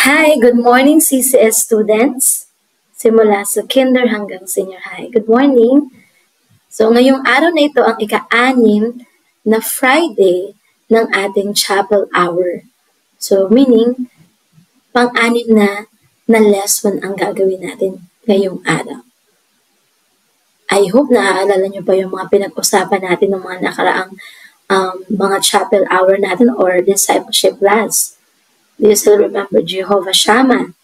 Hi, good morning CCS students. Simula sa kinder hanggang senior high. Good morning. So ngayong araw na ito ang ika-anim na Friday ng ating chapel hour. So meaning, pang-anim na lesson ang gagawin natin ngayong araw. I hope naaalala nyo pa yung mga pinag-usapan natin ng mga nakaraang mga chapel hour natin or discipleship class. Do you still remember Jehovah Shammah?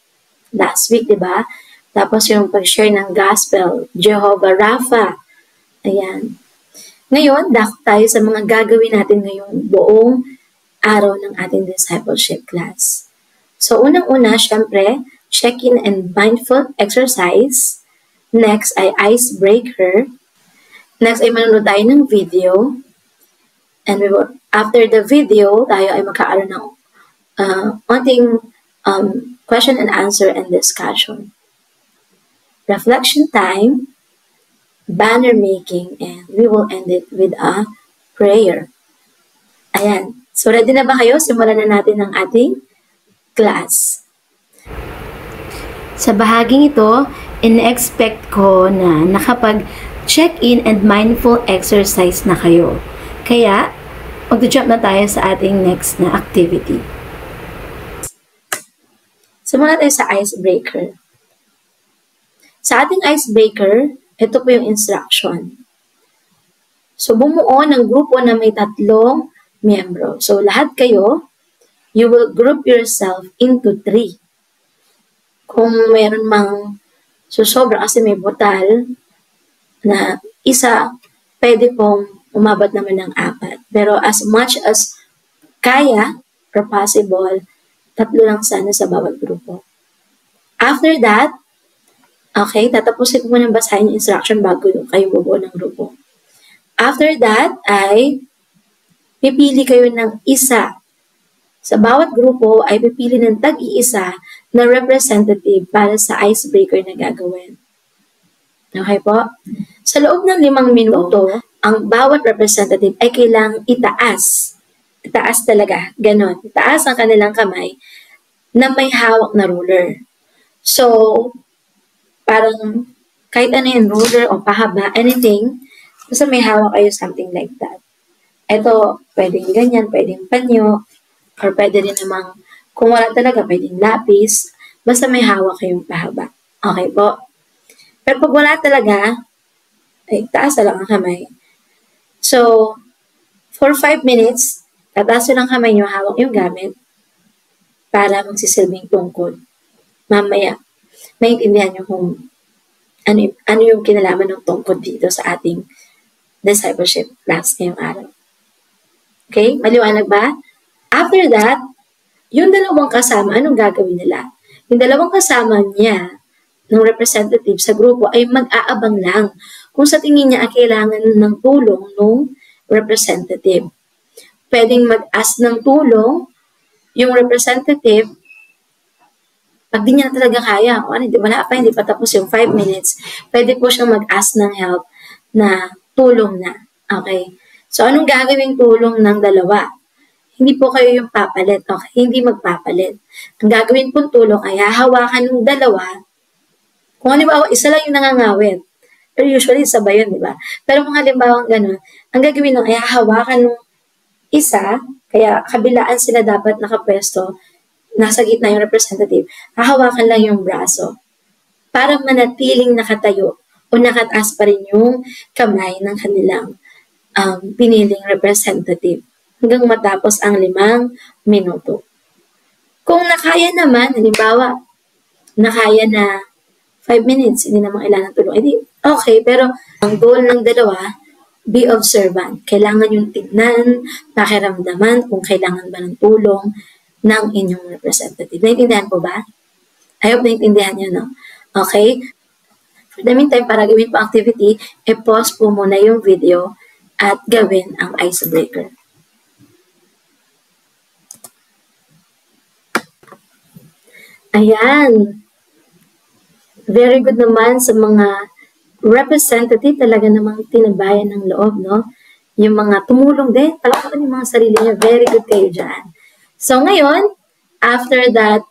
Last week, di ba? Tapos yung pag-share ng gospel, Jehovah Rapha. Ayan. Ngayon, dako tayo sa mga gagawin natin ngayong buong araw ng ating discipleship class. So, unang-una, syempre, check-in and mindful exercise. Next ay icebreaker. Next ay manonood tayo ng video. And after the video, tayo ay magkakaroon ng onting question and answer and discussion. Reflection time, banner making, and we will end it with a prayer. Ayan. So, ready na ba kayo? Simulan na natin ang ating class. Sa bahaging ito, in-expect ko na nakapag-check-in and mindful exercise na kayo. Kaya, mag-jump na tayo sa ating next na activity. Simula tayo sa icebreaker. Sa ating icebreaker, ito po yung instruction. So, bumuo ng grupo na may 3 miyembro. So, lahat kayo, you will group yourself into 3. Kung mayroon mang susobra kasi may butal na isa, pwede pong umabot naman ng 4. Pero as much as kaya or possible, 3 lang sana sa bawat grupo. After that, okay, tatapusin ko muna basahin yung instruction bago kayo bubuo ng grupo. After that, ay pipili kayo ng isa. Sa bawat grupo ay pipili ng tag-iisa na representative para sa icebreaker na gagawin. Okay po? Sa loob ng 5 minuto, ang bawat representative ay kailangang itaas. Itaas talaga, ganon. Itaas ang kanilang kamay na may hawak na ruler. So, parang kahit ano yung ruler o pahaba, anything, basta may hawak kayo, something like that. Ito, pwedeng ganyan, pwedeng panyo, or pwede rin namang, kung wala talaga, pwedeng lapis, basta may hawak kayong pahaba. Okay po? Pero pag wala talaga, ay taas na lang ang kamay. So, for 5 minutes, tataas lang kamay nyo, hawak yung gamit, para magsisilbing tungkod. Mamaya, maintindihan nyo kung ano yung kinalaman ng tungkod dito sa ating discipleship class ngayong araw. Okay? Maliwanag ba? After that, yung dalawang kasama, anong gagawin nila? Yung dalawang kasama niya, ng representative sa grupo, ay mag-aabang lang kung sa tingin niya ay kailangan ng tulong ng representative. Pwedeng mag-ask ng tulong yung representative, pag di niya talaga kaya, wala pa, hindi pa tapos yung 5 minutes, pwede po siyang mag-ask ng help na tulong na. Okay? So, anong gagawing tulong ng dalawa? Hindi po kayo yung papalit. Okay? Hindi magpapalit. Ang gagawin pong tulong ay hahawakan ng dalawa. Kung halimbawa, isa lang yung nangangawit. Pero usually, sabay yun, di ba? Pero kung halimbawa gano'n, ang gagawin nung ay hahawakan ng isa, kaya kabilaan sila dapat nakapwesto, nasa gitna yung representative, hahawakan lang yung braso para manatiling nakatayo o nakataas pa rin yung kamay ng kanilang piniling representative hanggang matapos ang 5 minuto. Kung nakaya naman, halimbawa, nakaya na 5 minutes, hindi naman kailangan tulong, edi okay, pero ang goal ng dalawa, be observant. Kailangan yung tignan, pakiramdaman kung kailangan ba ng tulong ng inyong representative. Naintindihan po ba? I hope naintindihan nyo, no? Okay? For the meantime, para gawin po activity, pause po muna yung video at gawin ang icebreaker. Ayan. Very good naman sa mga representative, talaga namang tinabayan ng loob, no? Yung mga tumulong din, palakpakan yung mga sarili niya. Very good kayo dyan. So, ngayon, after that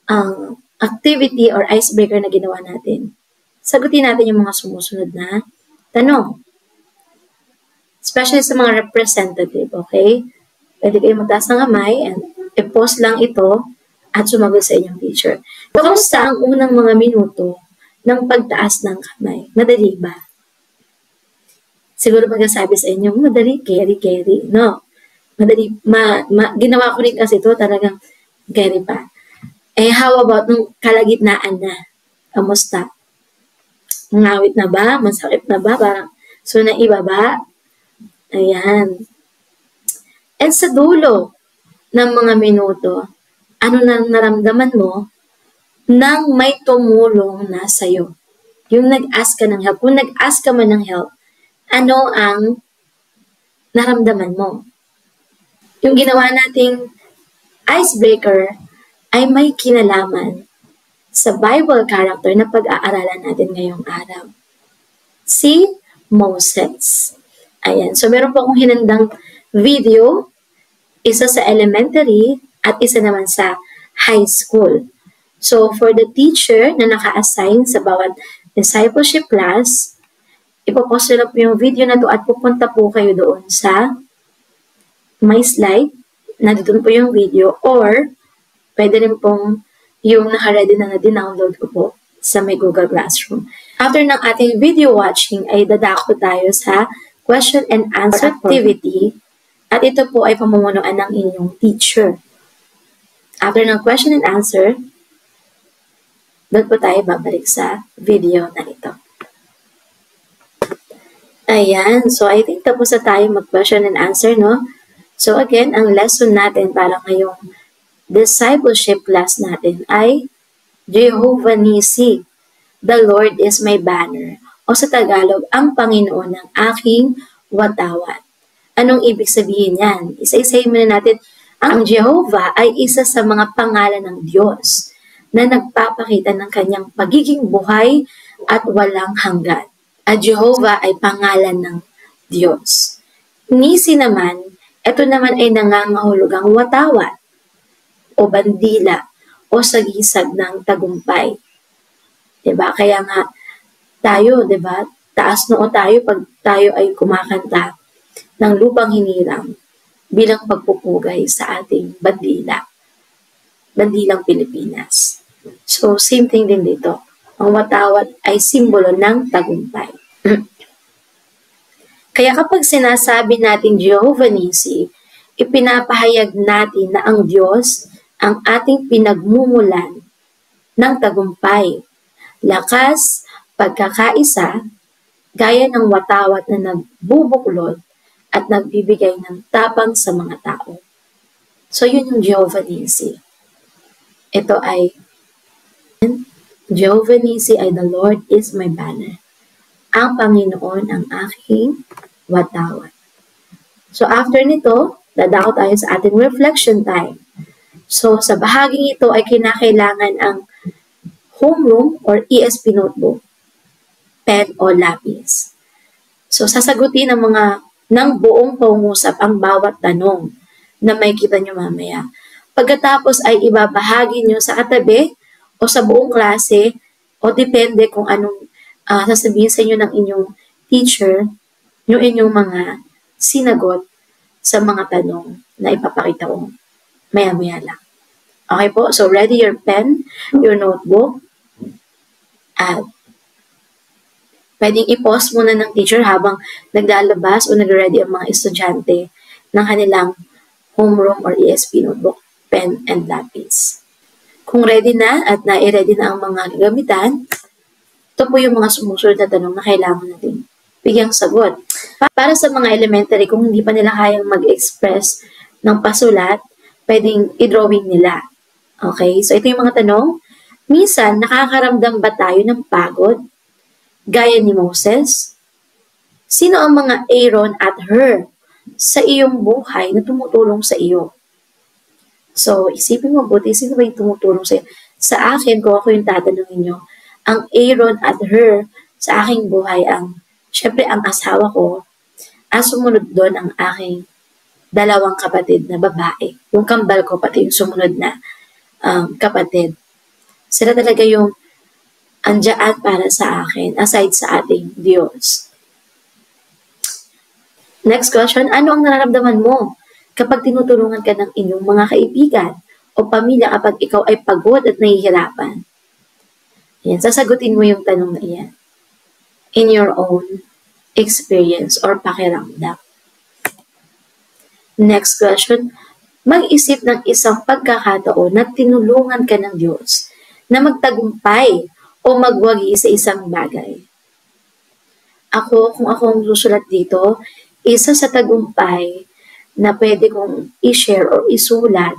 ang activity or icebreaker na ginawa natin. Sagutin natin yung mga sumusunod na tanong. Especially sa mga representative, okay? Pwede kayo mataas ng kamay and i-post lang ito at sumagot sa inyong teacher. Kamusta ang unang mga minuto ng pagtaas ng kamay? Madali ba? Siguro magsasabi sa inyo, madali, carry. No. Madali, ginawa ko rin kasi ito, talagang carry pa. How about nung kalagitnaan na? Kamusta? Ngawit na ba? Masakit na ba? Parang, so naibaba? Ayan. And sa dulo ng mga minuto, ano na naramdaman mo nang may tumulong na sa'yo? Yung nag-ask ka ng help. Kung nag-ask ka man ng help, ano ang naramdaman mo? Yung ginawa nating icebreaker ay may kinalaman sa Bible character na pag-aaralan natin ngayong araw. Si Moses. Ayan. So, meron po akong hinandang video, isa sa elementary at isa naman sa high school. So, for the teacher na naka-assign sa bawat discipleship class, ipopost na po yung video na to at pupunta po kayo doon sa my slide. Nandito po yung video or pwede rin pong yung naka-ready na na-download ko po sa may Google Classroom. After ng ating video watching ay dadako tayo sa question and answer activity at ito po ay pamumunuan ng inyong teacher. After ng question and answer, doon po tayo babalik sa video na ito. Ayan. So, I think tapos na tayo mag-question and answer, no? So, again, ang lesson natin para ngayong discipleship class natin ay Jehovah Nissi, the Lord is my banner. O sa Tagalog, ang Panginoon ng aking watawat. Anong ibig sabihin yan? Isa-isahin muna natin. Ang Jehovah ay isa sa mga pangalan ng Diyos na nagpapakita ng kanyang pagiging buhay at walang hanggan. At Jehovah ay pangalan ng Diyos. Nissi naman, ito naman ay nangangahulugang watawat o bandila o sagisag ng tagumpay. Diba? Kaya nga tayo, diba? Taas noo tayo pag tayo ay kumakanta ng lupang hinirang bilang pagpupugay sa ating bandila. Bandilang Pilipinas. So, same thing din dito. Ang watawat ay simbolo ng tagumpay. Kaya kapag sinasabi natin Jehovah Nissi, ipinapahayag natin na ang Diyos ang ating pinagmumulan ng tagumpay, lakas, pagkakaisa, gaya ng watawat na nagbubuklod at nagbibigay ng tapang sa mga tao. So, yun yung Jehovah Nissi. Ito ay Jehovah Nissi ay the Lord is my banner. Ang Panginoon ang aking watawat. So, after nito, dadako tayo sa ating reflection time. So, sa bahaging ito ay kinakailangan ang homeroom or ESP notebook, pen o lapis. So, sasagutin ng buong pangungusap ang bawat tanong na may kita nyo mamaya. Pagkatapos ay ibabahagi nyo sa katabi o sa buong klase o depende kung anong sasabihin sa inyo ng inyong teacher, yung inyong mga sinagot sa mga tanong na ipapakita ko maya-maya lang. Okay po? So, ready your pen, your notebook, at pwedeng i-pause muna ng teacher habang naglalabas o nag-ready ang mga estudyante ng kanilang homeroom or ESP notebook, pen, and lapis. Kung ready na at nai-ready na ang mga gagamitan, ito po yung mga sumusunod na tanong na kailangan natin bigyang sagot. Para sa mga elementary, kung hindi pa nila kayang mag-express ng pasulat, pwedeng i-drawing nila. Okay? So, ito yung mga tanong. Minsan, nakakaramdam ba tayo ng pagod? Gaya ni Moses? Sino ang mga Aaron at Hur sa iyong buhay na tumutulong sa iyo? So, isipin mo buti, sino ba yung tumutulong sa iyo? Sa akin, kung ako yung tatanungin nyo, ang Aaron at Hur sa aking buhay syempre ang asawa ko, sumunod doon ang aking dalawang kapatid na babae. Yung kambal ko, pati yung sumunod na kapatid. Sila talaga yung andyan para sa akin, aside sa ating Diyos. Next question, ano ang nararamdaman mo kapag tinutulungan ka ng inyong mga kaibigan o pamilya kapag ikaw ay pagod at nahihirapan? Yan, sasagutin mo yung tanong na iyan in your own experience or pakiramdam. Next question, mag-isip ng isang pagkakataon na tinulungan ka ng Diyos na magtagumpay o magwagi sa isang bagay. Kung ako ang susulat dito, isa sa tagumpay na pwede kong i-share or isulat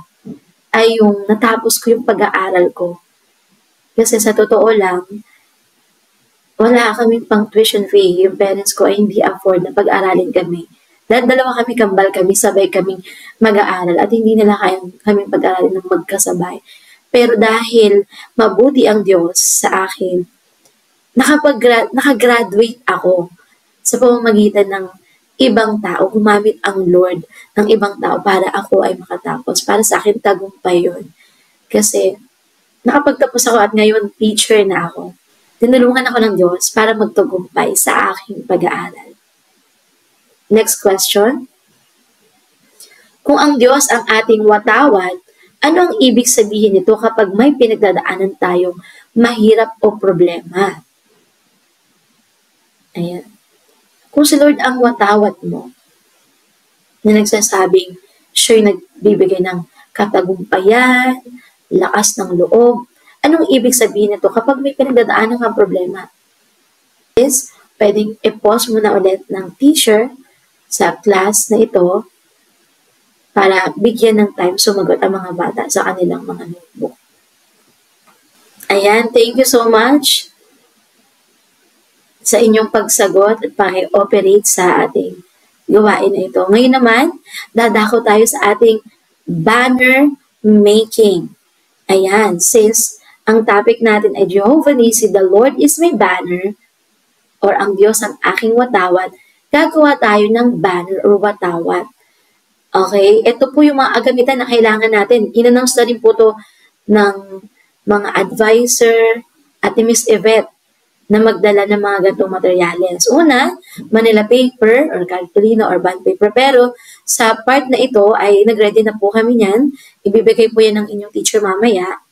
ay yung natapos ko yung pag-aaral ko. Kasi sa totoo lang, wala kaming pang tuition fee. Yung parents ko ay hindi afford na pag-aralin kami. Dahil dalawa kami, kambal kami, sabay kaming mag-aaral at hindi nila kayang kaming pag-aralin ng magkasabay. Pero dahil mabuti ang Diyos sa akin, nakagraduate ako sa pamamagitan ng ibang tao, gumamit ang Lord ng ibang tao para ako ay makatapos. Para sa akin, tagumpay yun. Kasi nakapagtapos ako at ngayon teacher na ako. Tinulungan ako ng Diyos para magtagumpay sa aking pag-aaral. Next question. Kung ang Diyos ang ating watawat, ano ang ibig sabihin nito kapag may pinagdadaanan tayong mahirap o problema? Ayan. Kung si Lord ang watawat mo, na nagsasabing siya'y nagbibigay ng katagumpayan, lakas ng loob, anong ibig sabihin nito kapag may pinagdadaanan kang problema? Is, pwedeng i-pause mo na ulit ng teacher sa class na ito para bigyan ng time sumagot ang mga bata sa kanilang mga notebook. Ayan, thank you so much sa inyong pagsagot at paki-operate sa ating gawain na ito. Ngayon naman, dadako tayo sa ating banner making. Ayan, since ang topic natin ay Jehovah Nissi, the Lord is my banner, or ang Diyos ang aking watawat, gagawa tayo ng banner or watawat. Okay? Ito po yung mga agamitan na kailangan natin. In-announce na rin po ito ng mga advisor at ni Miss Yvette na magdala ng mga ganitong materyales. Una, Manila paper or cartolina or bond paper. Pero sa part na ito ay nag-ready na po kami niyan. Ibibigay po yan ng inyong teacher mamaya.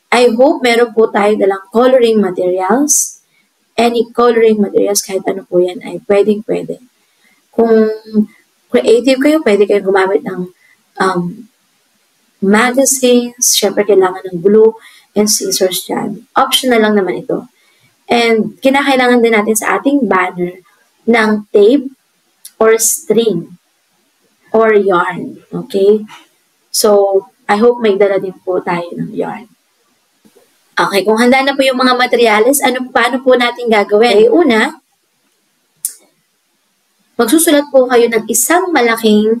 I hope meron po tayo dalang coloring materials. Any coloring materials, kahit ano po yan, ay pwedeng-pwede. Kung creative kayo, pwede kayo gumamit ng magazines. Syempre, kailangan ng glue and scissors dyan. Optional lang naman ito. And kinakailangan din natin sa ating banner ng tape or string or yarn. Okay? So, I hope may dala din po tayo ng yarn. Okay, kung handa na po yung mga materyales, paano po natin gagawin? Una, magsusulat po kayo ng isang malaking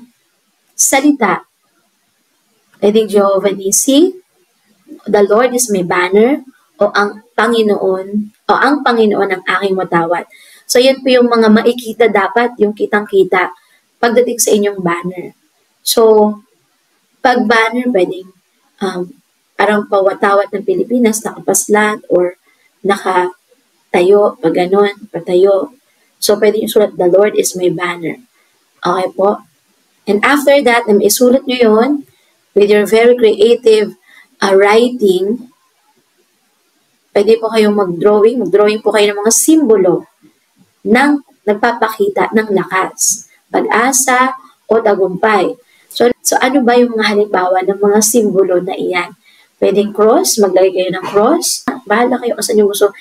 salita. Pwedeng Jehovah Nissi, the Lord is my banner, o ang Panginoon ang aking watawat. So, yan po yung mga makikita dapat, yung kitang-kita pagdating sa inyong banner. So, pag banner, pwedeng parang pawatawat ng Pilipinas, nakapaslan or nakatayo, pag ganon, patayo. So, pwedeng isulat, the Lord is my banner. Okay po? And after that, na isulat nyo yun with your very creative writing, pwede po kayong mag-drawing. Mag-drawing po kayo ng mga simbolo ng nagpapakita ng lakas, pag-asa, o tagumpay. So ano ba yung mga halimbawa ng mga simbolo na iyan? Pwedeng cross, maglagay kayo ng cross. Bahala kayo kung saan yung gusto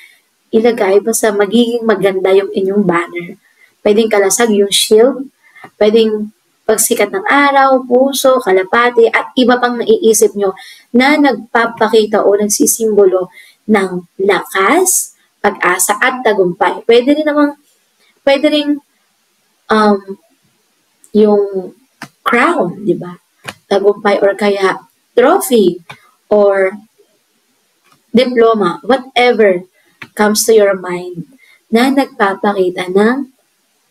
ilagay, basta magiging maganda yung inyong banner. Pwedeng kalasag yung shield, pwedeng pagsikat ng araw, puso, kalapati, at iba pang naiisip nyo na nagpapakita o nagsisimbolo ng lakas, pag-asa, at tagumpay. Pwede rin yung crown, di ba? Tagumpay or kaya trophy or diploma, whatever comes to your mind na nagpapakita ng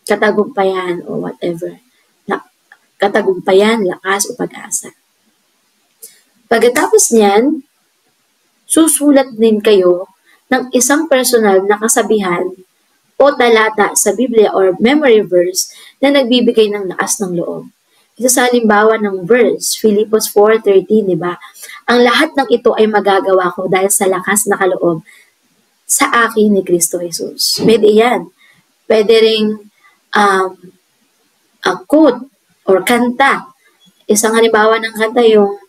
katagumpayan o whatever. Katagumpayan, lakas o pag-asa. Pagkatapos niyan, susulat din kayo ng isang personal na kasabihan o talata sa Biblia or memory verse na nagbibigay ng lakas ng loob. Isa sa halimbawa ng verse, Philippians 4:13, di ba? Ang lahat ng ito ay magagawa ko dahil sa lakas na kaloob sa akin ni Kristo Jesus. Pwede yan. Pwede ring a quote or kanta. Isang halimbawa ng kanta yung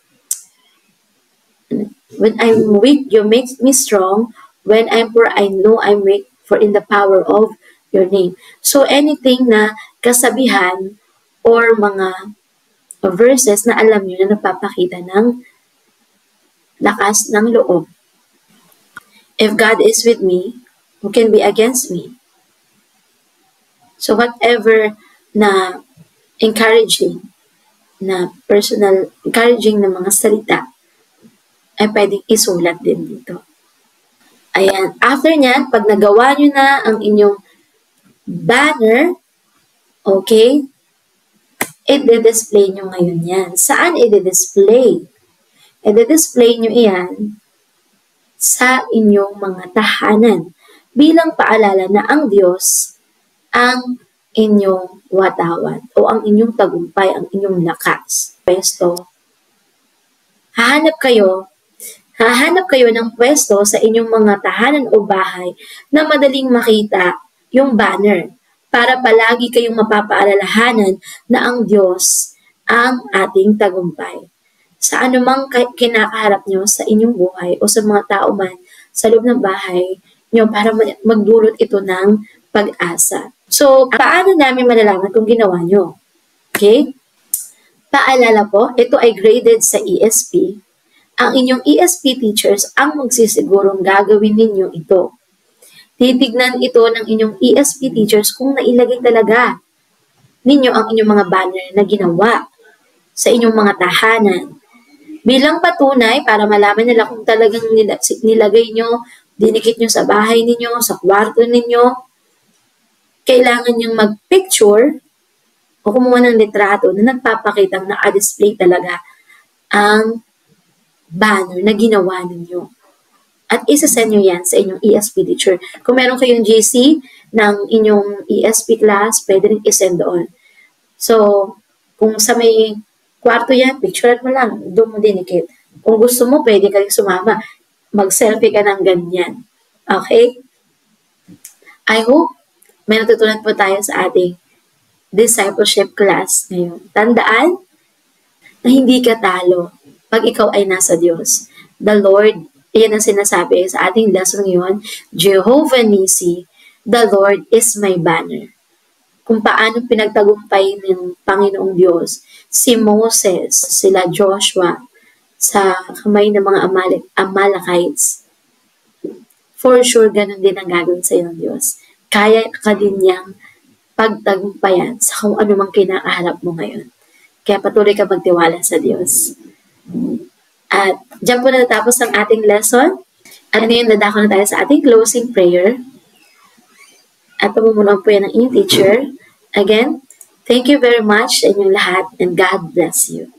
when I'm weak, you make me strong. When I'm poor, I know I'm weak, for in the power of your name. So anything na kasabihan or mga verses na alam nyo na nagpapakita ng lakas ng loob. If God is with me, who can be against me? So whatever na encouraging na encouraging na mga salita ay pwedeng isulat din dito. Ayan. After nyan, pag nagawa nyo na ang inyong banner, okay, i-display nyo ngayon yan. Saan i-display? I-display nyo iyan sa inyong mga tahanan bilang paalala na ang Diyos ang inyong watawat o ang inyong tagumpay, ang inyong lakas. Pwesto. Hahanap kayo ng pwesto sa inyong mga tahanan o bahay na madaling makita yung banner para palagi kayong mapapaalalahanan na ang Diyos ang ating tagumpay. Sa anumang kinakaharap nyo sa inyong buhay o sa mga tao man sa loob ng bahay nyo para magdulot ito ng pag-asa. So, paano namin malalaman kung ginawa nyo? Okay? Paalala po, ito ay graded sa ESP. Ang inyong ESP teachers ang magsisigurong gagawin ninyo ito. Titignan ito ng inyong ESP teachers kung nailagay talaga ninyo ang inyong mga banner na ginawa sa inyong mga tahanan. Bilang patunay para malaman nila kung talagang nilagay nyo, dinikit nyo sa bahay ninyo, sa kwarto ninyo, kailangan nyong mag-picture o kumuha ng litrato na nagpapakitang naka-display talaga ang banner na ginawa ninyo. At isa-send nyo yan sa inyong ESP teacher. Kung meron kayong GC ng inyong ESP class, pwede rin isend doon. So, kung sa may kwarto yan, picture mo lang, doon mo dinikit. Kung gusto mo, pwede ka rin sumama. Mag-selfie ka ng ganyan. Okay? I hope may natutunan po tayo sa ating discipleship class ngayon. Tandaan na hindi ka talo pag ikaw ay nasa Diyos. The Lord, iyan ang sinasabi sa ating lesson ngayon, Jehovah Nissi, the Lord is my banner. Kung paano pinagtagumpay ng Panginoong Diyos si Moses, sila Joshua, sa kamay ng mga Amalekites. For sure, ganun din ang gagawin sa iyo ng Diyos. Kaya ka din niyang pagtagumpayan sa kung ano mang kinakaharap mo ngayon. Kaya patuloy ka magtiwala sa Diyos. At dyan po natatapos ang ating lesson. At ngayon, dadako na tayo sa ating closing prayer. At pamumunuan po yan ng inyong teacher. Again, thank you very much sa inyong lahat and God bless you.